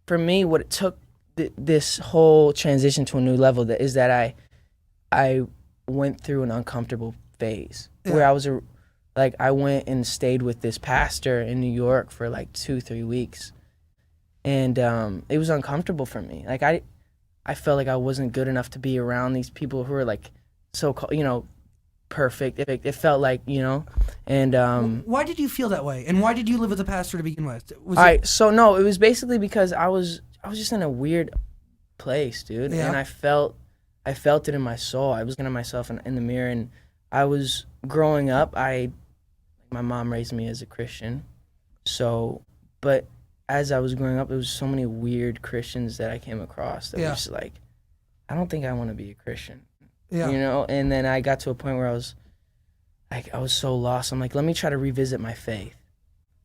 for me, what it took this whole transition to a new level is that I went through an uncomfortable phase where I went and stayed with this pastor in New York for like 2-3 weeks, and it was uncomfortable for me. Like I felt like I wasn't good enough to be around these people who were like perfect. It felt like, and why did you feel that way, and why did you live with a pastor to begin with? So no, it was basically because I was just in a weird place, dude, and I felt it in my soul. I was looking at myself in the mirror, and I was growing up. My mom raised me as a Christian, but as I was growing up, there was so many weird Christians that I came across that were just like, I don't think I want to be a Christian. Yeah. And then I got to a point where I was so lost. I'm like, let me try to revisit my faith.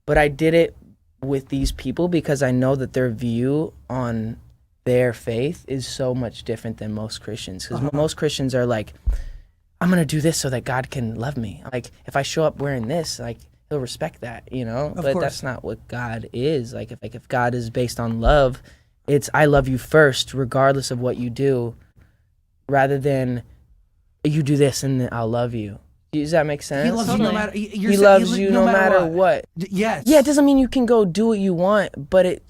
But I did it with these people because I know that their view on their faith is so much different than most Christians. Because most Christians are like, I'm going to do this so that God can love me. Like, if I show up wearing this, like, he'll respect that, But that's not what God is. Like if God is based on love, it's I love you first, regardless of what you do, rather than you do this and then I'll love you. Does that make sense? He loves you no matter. He loves you no matter what. Yes. Yeah, it doesn't mean you can go do what you want, but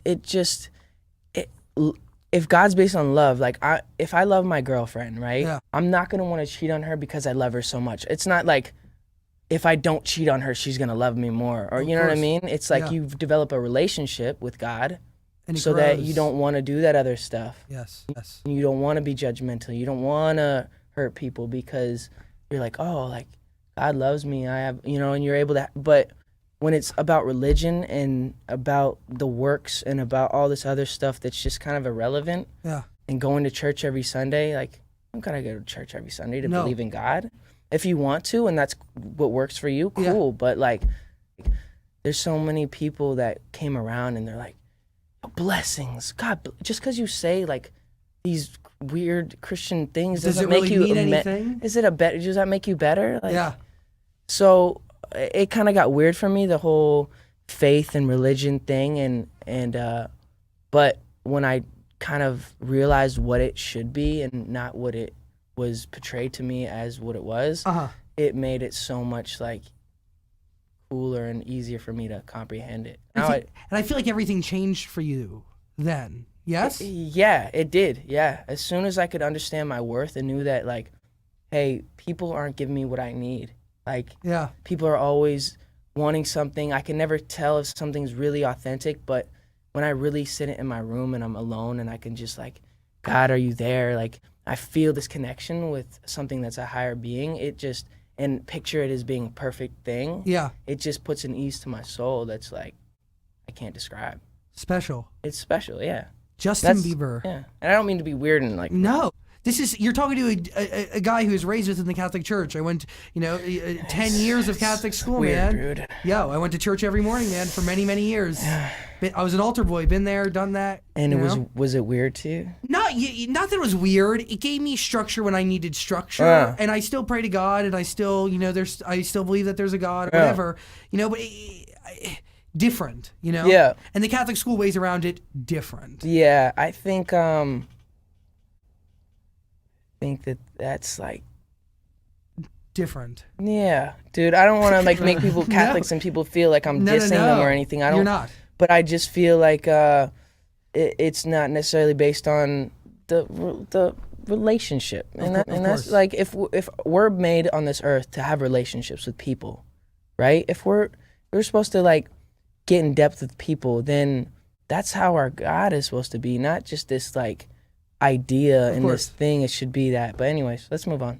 if God's based on love, like if I love my girlfriend, right? Yeah. I'm not gonna want to cheat on her because I love her so much. It's not like if I don't cheat on her, she's gonna love me more, or you know what I mean? It's like you develop a relationship with God, and so that you don't want to do that other stuff. Yes. You don't want to be judgmental. You don't want to hurt people because you're like, oh, like God loves me. I have, and you're able to. But when it's about religion and about the works and about all this other stuff that's just kind of irrelevant, and going to church every Sunday, like I'm gonna go to church every Sunday to believe in God. If you want to, and that's what works for you, cool. But like, there's so many people that came around and they're like, blessings, God. Just because you say like these weird Christian things doesn't make you mean anything. Does that make you better? Like, yeah. So it kind of got weird for me, the whole faith and religion thing, and but when I kind of realized what it should be and not what it was portrayed to me as what it was, it made it so much like cooler and easier for me to comprehend it. And I feel like everything changed for you then. Yes? Yeah, it did. Yeah. As soon as I could understand my worth and knew that, like, hey, people aren't giving me what I need. Like, people are always wanting something. I can never tell if something's really authentic, but when I really sit in my room and I'm alone and I can just like, God, are you there? Like, I feel this connection with something that's a higher being. It just, and picture it as being a perfect thing. Yeah. It just puts an ease to my soul that's like, I can't describe. Special. It's special, yeah. Justin Bieber. Yeah. And I don't mean to be weird and like. No. You're talking to a guy who was raised within the Catholic Church. I went, 10 years of Catholic school, weird, man. Dude. Yeah, I went to church every morning, man, for many, many years. I was an altar boy, been there, done that. And was it weird to you? Not that it was weird. It gave me structure when I needed structure, and I still pray to God, and I still, I still believe that there's a God, or whatever, but different, Yeah. And the Catholic school ways around it different. Yeah, I think that's like different. Yeah, dude. I don't want to like make people Catholics and people feel like I'm dissing them or anything. I don't. You're not. But I just feel like it's not necessarily based on the relationship, and that's like if we're made on this earth to have relationships with people, right? If we're supposed to like get in depth with people, then that's how our God is supposed to be, not just this like idea and this thing. It should be that. But anyways, let's move on.